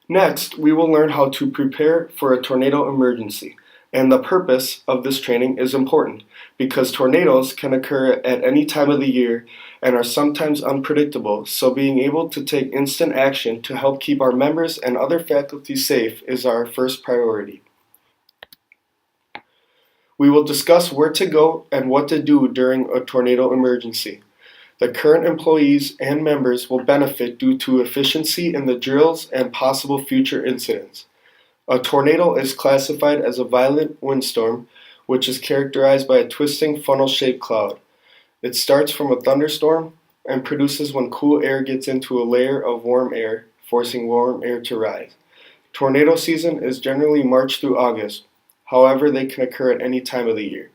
Next, we will learn how to prepare for a tornado emergency. And the purpose of this training is important because tornadoes can occur at any time of the year and are sometimes unpredictable, so being able to take instant action to help keep our members and other faculty safe is our first priority. We will discuss where to go and what to do during a tornado emergency. The current employees and members will benefit due to efficiency in the drills and possible future incidents. A tornado is classified as a violent windstorm, which is characterized by a twisting funnel-shaped cloud. It starts from a thunderstorm and produces when cool air gets into a layer of warm air, forcing warm air to rise. Tornado season is generally March through August. However, they can occur at any time of the year.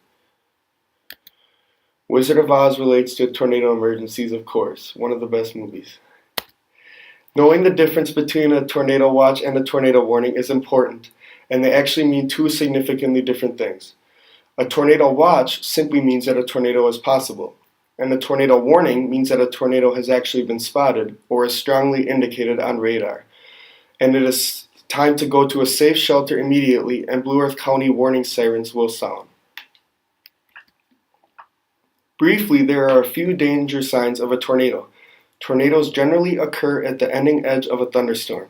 Wizard of Oz relates to tornado emergencies, of course, one of the best movies. Knowing the difference between a tornado watch and a tornado warning is important, and they actually mean two significantly different things. A tornado watch simply means that a tornado is possible, and a tornado warning means that a tornado has actually been spotted or is strongly indicated on radar, and it is time to go to a safe shelter immediately, and Blue Earth County warning sirens will sound. Briefly, there are a few danger signs of a tornado. Tornadoes generally occur at the ending edge of a thunderstorm.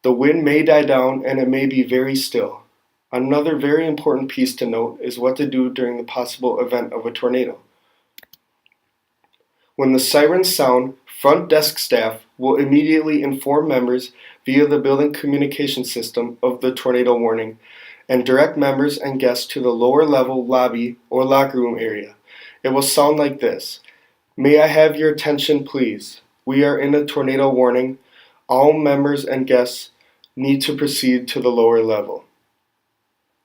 The wind may die down and it may be very still. Another very important piece to note is what to do during the possible event of a tornado. When the sirens sound, front desk staff will immediately inform members via the building communication system of the tornado warning and direct members and guests to the lower level lobby or locker room area. It will sound like this. May I have your attention, please? We are in a tornado warning. All members and guests need to proceed to the lower level.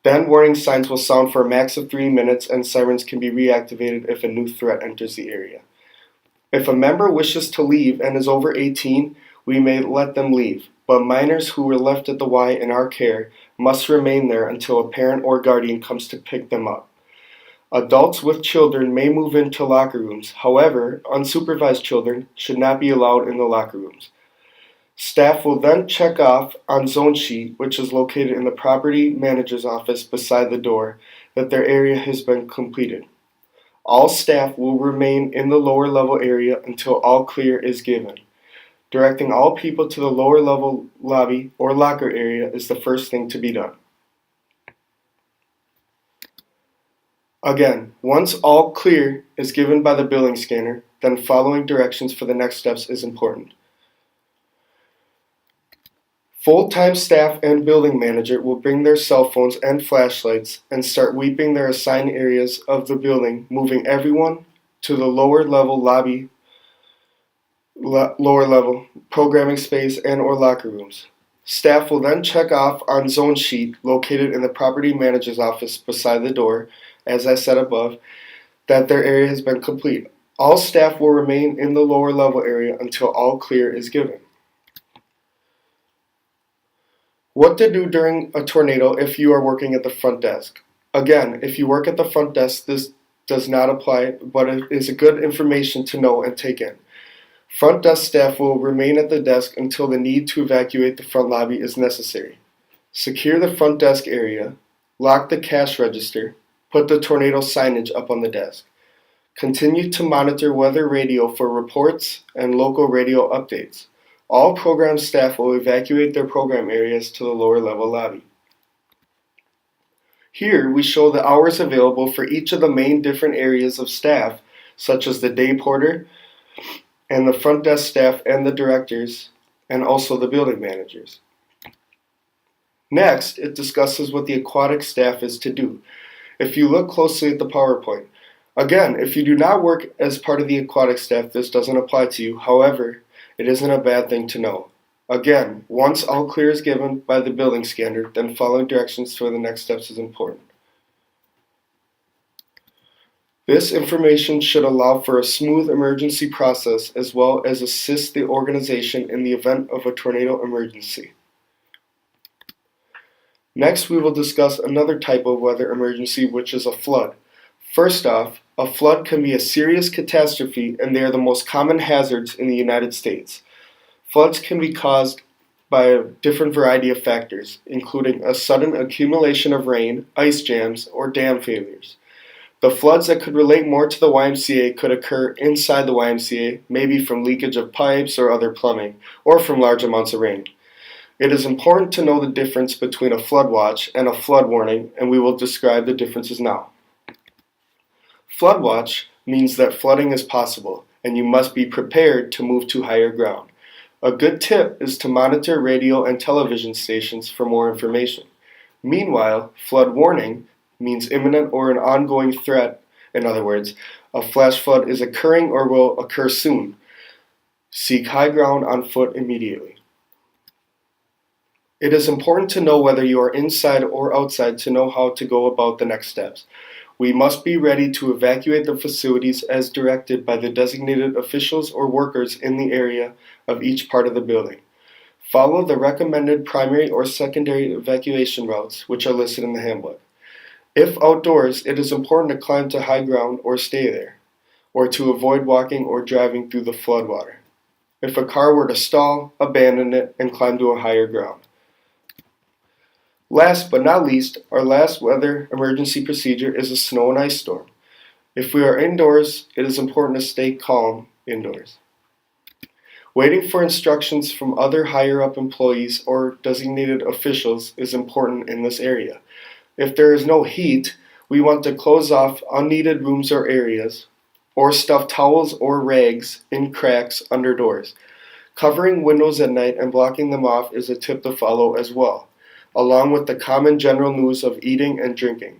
Then warning signs will sound for a max of 3 minutes and sirens can be reactivated if a new threat enters the area. If a member wishes to leave and is over 18, we may let them leave, but minors who were left at the Y in our care must remain there until a parent or guardian comes to pick them up. Adults with children may move into locker rooms. However, unsupervised children should not be allowed in the locker rooms. Staff will then check off on zone sheet, which is located in the property manager's office beside the door, that their area has been completed. All staff will remain in the lower level area until all clear is given. Directing all people to the lower level lobby or locker area is the first thing to be done. Again, once all clear is given by the billing scanner, then following directions for the next steps is important. Full-time staff and building manager will bring their cell phones and flashlights and start sweeping their assigned areas of the building, moving everyone to the lower level lobby, lower level programming space and or locker rooms. Staff will then check off on zone sheet located in the property manager's office beside the door, as I said above, that their area has been complete. All staff will remain in the lower level area until all clear is given. What to do during a tornado if you are working at the front desk. Again, if you work at the front desk, this does not apply, but it is a good information to know and take in. Front desk staff will remain at the desk until the need to evacuate the front lobby is necessary. Secure the front desk area, lock the cash register, put the tornado signage up on the desk. Continue to monitor weather radio for reports and local radio updates. All program staff will evacuate their program areas to the lower level lobby. Here we show the hours available for each of the main different areas of staff, such as the day porter, and the front desk staff and the directors, and also the building managers. Next, it discusses what the aquatic staff is to do. If you look closely at the PowerPoint, again, if you do not work as part of the aquatic staff, this doesn't apply to you. However, it isn't a bad thing to know. Again, once all clear is given by the building scanner, then following directions for the next steps is important. This information should allow for a smooth emergency process as well as assist the organization in the event of a tornado emergency. Next, we will discuss another type of weather emergency, which is a flood. First off, a flood can be a serious catastrophe and they are the most common hazards in the United States. Floods can be caused by a different variety of factors, including a sudden accumulation of rain, ice jams, or dam failures. The floods that could relate more to the YMCA could occur inside the YMCA, maybe from leakage of pipes or other plumbing, or from large amounts of rain. It is important to know the difference between a flood watch and a flood warning, and we will describe the differences now. Flood watch means that flooding is possible, and you must be prepared to move to higher ground. A good tip is to monitor radio and television stations for more information. Meanwhile, flood warning means imminent or an ongoing threat. In other words, a flash flood is occurring or will occur soon. Seek high ground on foot immediately. It is important to know whether you are inside or outside to know how to go about the next steps. We must be ready to evacuate the facilities as directed by the designated officials or workers in the area of each part of the building. Follow the recommended primary or secondary evacuation routes, which are listed in the handbook. If outdoors, it is important to climb to high ground or stay there, or to avoid walking or driving through the floodwater. If a car were to stall, abandon it and climb to a higher ground. Last but not least, our last weather emergency procedure is a snow and ice storm. If we are indoors, it is important to stay calm indoors. Waiting for instructions from other higher up employees or designated officials is important in this area. If there is no heat, we want to close off unneeded rooms or areas, or stuff towels or rags in cracks under doors. Covering windows at night and blocking them off is a tip to follow as well, along with the common general news of eating and drinking.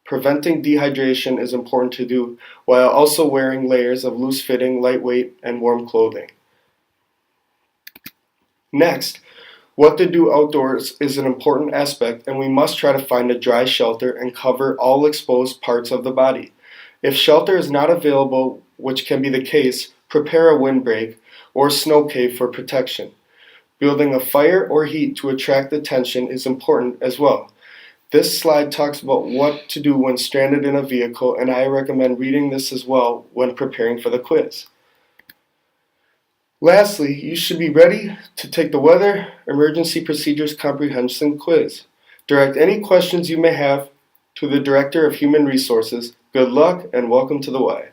Preventing dehydration is important to do while also wearing layers of loose-fitting, lightweight, and warm clothing. Next, what to do outdoors is an important aspect, and we must try to find a dry shelter and cover all exposed parts of the body. If shelter is not available, which can be the case, prepare a windbreak or snow cave for protection. Building a fire or heat to attract attention is important as well. This slide talks about what to do when stranded in a vehicle, and I recommend reading this as well when preparing for the quiz. Lastly, you should be ready to take the Weather Emergency Procedures Comprehension Quiz. Direct any questions you may have to the Director of Human Resources. Good luck and welcome to the Y.